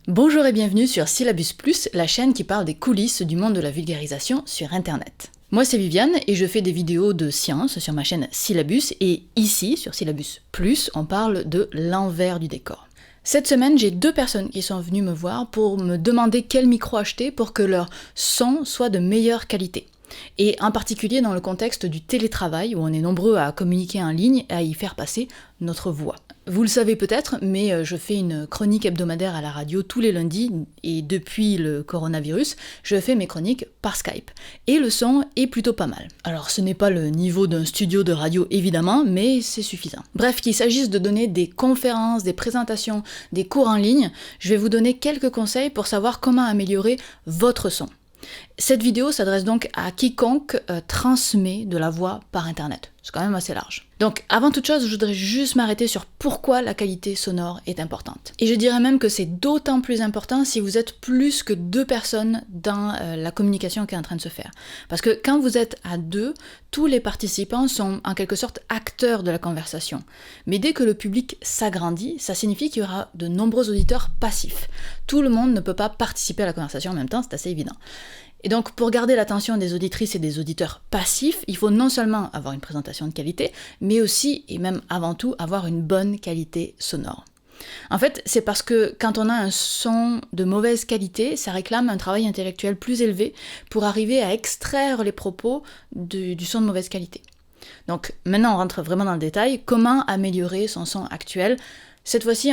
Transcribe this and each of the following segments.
Bonjour et bienvenue sur Syllabus Plus, la chaîne qui parle des coulisses du monde de la vulgarisation sur Internet. Moi c'est Viviane et je fais des vidéos de science sur ma chaîne Syllabus et ici, sur Syllabus Plus, on parle de l'envers du décor. Cette semaine, j'ai 2 personnes qui sont venues me voir pour me demander quel micro acheter pour que leur son soit de meilleure qualité. Et en particulier dans le contexte du télétravail où on est nombreux à communiquer en ligne et à y faire passer notre voix. Vous le savez peut-être, mais je fais une chronique hebdomadaire à la radio tous les lundis et depuis le coronavirus, je fais mes chroniques par Skype. Et le son est plutôt pas mal. Alors ce n'est pas le niveau d'un studio de radio évidemment, mais c'est suffisant. Bref, qu'il s'agisse de donner des conférences, des présentations, des cours en ligne, je vais vous donner quelques conseils pour savoir comment améliorer votre son. Cette vidéo s'adresse donc à quiconque transmet de la voix par internet. C'est quand même assez large. Donc avant toute chose, je voudrais juste m'arrêter sur pourquoi la qualité sonore est importante. Et je dirais même que c'est d'autant plus important si vous êtes plus que 2 personnes dans la communication qui est en train de se faire. Parce que quand vous êtes à 2, tous les participants sont en quelque sorte acteurs de la conversation. Mais dès que le public s'agrandit, ça signifie qu'il y aura de nombreux auditeurs passifs. Tout le monde ne peut pas participer à la conversation en même temps, c'est assez évident. Et donc, pour garder l'attention des auditrices et des auditeurs passifs, il faut non seulement avoir une présentation de qualité, mais aussi, et même avant tout, avoir une bonne qualité sonore. En fait, c'est parce que quand on a un son de mauvaise qualité, ça réclame un travail intellectuel plus élevé pour arriver à extraire les propos du son de mauvaise qualité. Donc, maintenant, on rentre vraiment dans le détail. Comment améliorer son son actuel ? Cette fois-ci,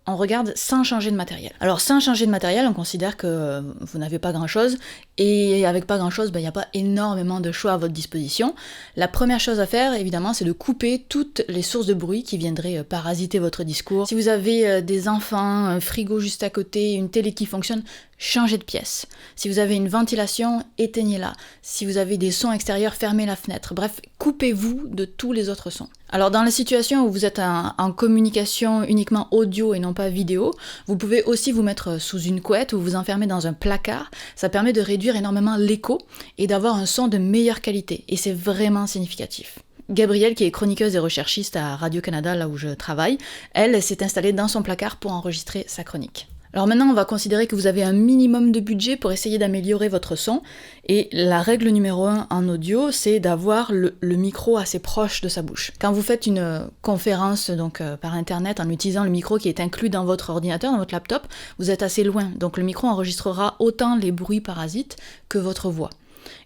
on regarde sans changer de matériel. Alors sans changer de matériel, on considère que vous n'avez pas grand-chose, et avec pas grand-chose, il n'y a pas énormément de choix à votre disposition. La première chose à faire, évidemment, c'est de couper toutes les sources de bruit qui viendraient parasiter votre discours. Si vous avez des enfants, un frigo juste à côté, une télé qui fonctionne, changez de pièce. Si vous avez une ventilation, éteignez-la. Si vous avez des sons extérieurs, fermez la fenêtre. Bref, coupez-vous de tous les autres sons. Alors dans la situation où vous êtes en communication uniquement audio et non pas vidéo, vous pouvez aussi vous mettre sous une couette ou vous enfermer dans un placard. Ça permet de réduire énormément l'écho et d'avoir un son de meilleure qualité. Et c'est vraiment significatif. Gabrielle, qui est chroniqueuse et recherchiste à Radio-Canada, là où je travaille, elle s'est installée dans son placard pour enregistrer sa chronique. Alors maintenant, on va considérer que vous avez un minimum de budget pour essayer d'améliorer votre son. Et la règle numéro 1 en audio, c'est d'avoir le micro assez proche de sa bouche. Quand vous faites une conférence donc par internet en utilisant le micro qui est inclus dans votre ordinateur, dans votre laptop, vous êtes assez loin. Donc le micro enregistrera autant les bruits parasites que votre voix.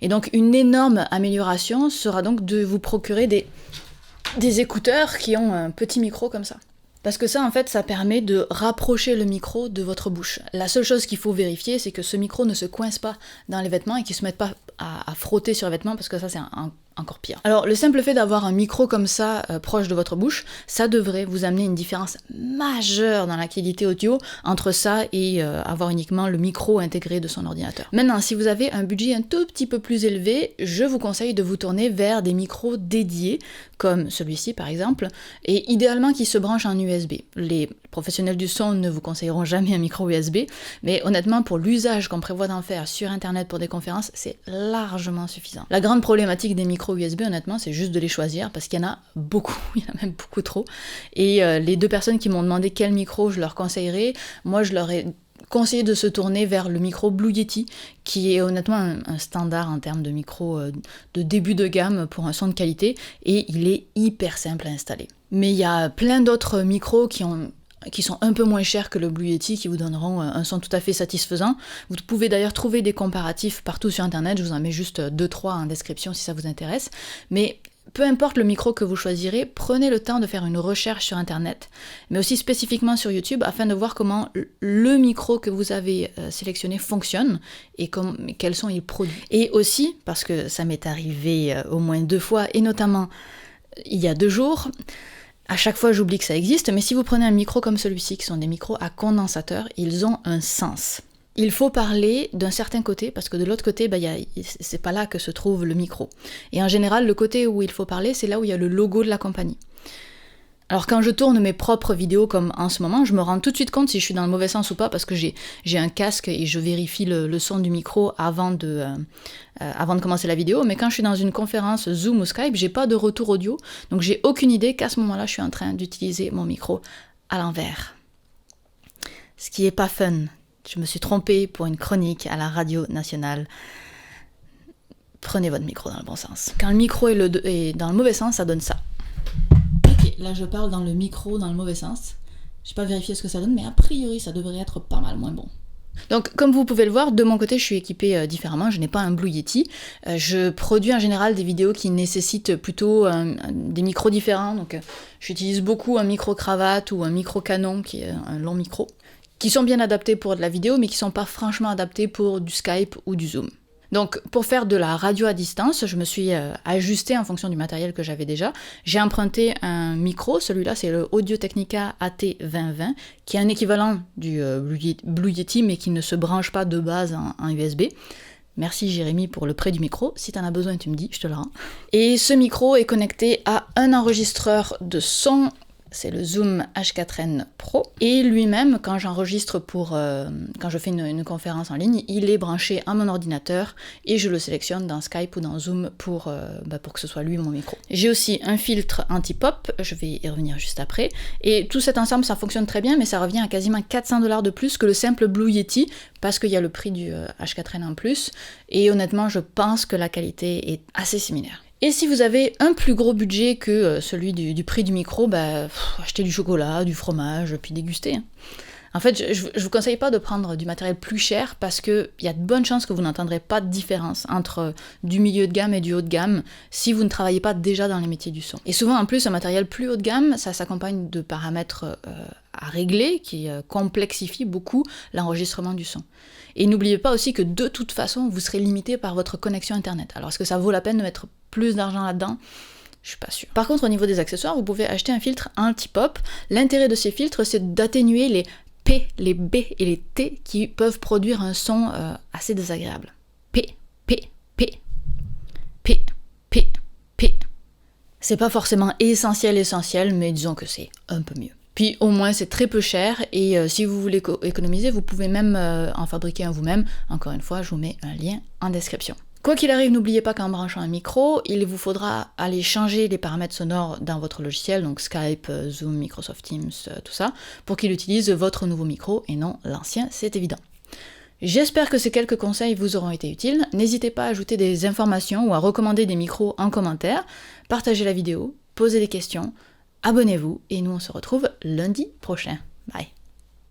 Et donc une énorme amélioration sera donc de vous procurer des écouteurs qui ont un petit micro comme ça. Parce que ça, en fait, ça permet de rapprocher le micro de votre bouche. La seule chose qu'il faut vérifier, c'est que ce micro ne se coince pas dans les vêtements et qu'il ne se mette pas à frotter sur les vêtements, parce que ça, c'est encore pire. Alors, le simple fait d'avoir un micro comme ça, proche de votre bouche, ça devrait vous amener une différence majeure dans la qualité audio entre ça et avoir uniquement le micro intégré de son ordinateur. Maintenant, si vous avez un budget un tout petit peu plus élevé, je vous conseille de vous tourner vers des micros dédiés, comme celui-ci par exemple, et idéalement qui se branchent en USB. Les professionnels du son ne vous conseilleront jamais un micro USB, mais honnêtement, pour l'usage qu'on prévoit d'en faire sur Internet pour des conférences, c'est largement suffisant. La grande problématique des micros USB, honnêtement, c'est juste de les choisir, parce qu'il y en a beaucoup, il y en a même beaucoup trop. Et les 2 personnes qui m'ont demandé quel micro je leur conseillerais, moi je leur ai conseillé de se tourner vers le micro Blue Yeti, qui est honnêtement un standard en termes de micro de début de gamme pour un son de qualité, et il est hyper simple à installer. Mais il y a plein d'autres micros qui sont un peu moins chers que le Blue Yeti, qui vous donneront un son tout à fait satisfaisant. Vous pouvez d'ailleurs trouver des comparatifs partout sur internet, je vous en mets juste 2-3 en description si ça vous intéresse, mais peu importe le micro que vous choisirez, prenez le temps de faire une recherche sur internet, mais aussi spécifiquement sur YouTube, afin de voir comment le micro que vous avez sélectionné fonctionne et quels sont les produits. Et aussi, parce que ça m'est arrivé au moins 2 fois, et notamment il y a 2 jours, à chaque fois, j'oublie que ça existe, mais si vous prenez un micro comme celui-ci, qui sont des micros à condensateur, ils ont un sens. Il faut parler d'un certain côté, parce que de l'autre côté, c'est pas là que se trouve le micro. Et en général, le côté où il faut parler, c'est là où il y a le logo de la compagnie. Alors quand je tourne mes propres vidéos comme en ce moment, je me rends tout de suite compte si je suis dans le mauvais sens ou pas, parce que j'ai un casque et je vérifie le son du micro avant de commencer la vidéo. Mais quand je suis dans une conférence Zoom ou Skype, j'ai pas de retour audio, donc j'ai aucune idée qu'à ce moment-là, je suis en train d'utiliser mon micro à l'envers. Ce qui est pas fun je me suis trompée pour une chronique à la radio nationale. Prenez votre micro dans le bon sens. Quand le micro est dans le mauvais sens, ça donne ça. Ok, là je parle dans le micro dans le mauvais sens. J'ai pas vérifié ce que ça donne, mais a priori ça devrait être pas mal moins bon. Donc comme vous pouvez le voir, de mon côté je suis équipée différemment, je n'ai pas un Blue Yeti. Je produis en général des vidéos qui nécessitent plutôt des micros différents, donc j'utilise beaucoup un micro cravate ou un micro canon qui est un long micro, qui sont bien adaptés pour de la vidéo mais qui sont pas franchement adaptés pour du Skype ou du Zoom. Donc pour faire de la radio à distance, je me suis ajustée en fonction du matériel que j'avais déjà. J'ai emprunté un micro, celui-là c'est le Audio-Technica AT2020, qui est un équivalent du Blue Yeti mais qui ne se branche pas de base en USB. Merci Jérémy pour le prêt du micro, si t'en as besoin tu me dis, je te le rends. Et ce micro est connecté à un enregistreur de son, c'est le Zoom H4n Pro, et lui-même, quand j'enregistre quand je fais une conférence en ligne, il est branché à mon ordinateur et je le sélectionne dans Skype ou dans Zoom pour que ce soit lui mon micro. J'ai aussi un filtre anti-pop, je vais y revenir juste après, et tout cet ensemble ça fonctionne très bien, mais ça revient à quasiment 400 $ de plus que le simple Blue Yeti, parce qu'il y a le prix du H4n en plus, et honnêtement je pense que la qualité est assez similaire. Et si vous avez un plus gros budget que celui du prix du micro, achetez du chocolat, du fromage, puis dégustez. En fait, je vous conseille pas de prendre du matériel plus cher parce qu'il y a de bonnes chances que vous n'entendrez pas de différence entre du milieu de gamme et du haut de gamme si vous ne travaillez pas déjà dans les métiers du son. Et souvent, en plus, un matériel plus haut de gamme, ça s'accompagne de paramètres à régler qui complexifient beaucoup l'enregistrement du son. Et n'oubliez pas aussi que de toute façon, vous serez limité par votre connexion Internet. Alors est-ce que ça vaut la peine de mettre plus d'argent là-dedans ? Je suis pas sûre. Par contre, au niveau des accessoires, vous pouvez acheter un filtre anti-pop. L'intérêt de ces filtres, c'est d'atténuer les P, les B et les T qui peuvent produire un son assez désagréable. P, P, P, P, P, P. C'est pas forcément essentiel, mais disons que c'est un peu mieux. Puis au moins c'est très peu cher et si vous voulez économiser, vous pouvez même en fabriquer un vous-même. Encore une fois, je vous mets un lien en description. Quoi qu'il arrive, n'oubliez pas qu'en branchant un micro, il vous faudra aller changer les paramètres sonores dans votre logiciel, donc Skype, Zoom, Microsoft Teams, tout ça, pour qu'il utilise votre nouveau micro et non l'ancien, c'est évident. J'espère que ces quelques conseils vous auront été utiles. N'hésitez pas à ajouter des informations ou à recommander des micros en commentaire, partagez la vidéo, posez des questions, abonnez-vous et nous on se retrouve lundi prochain. Bye.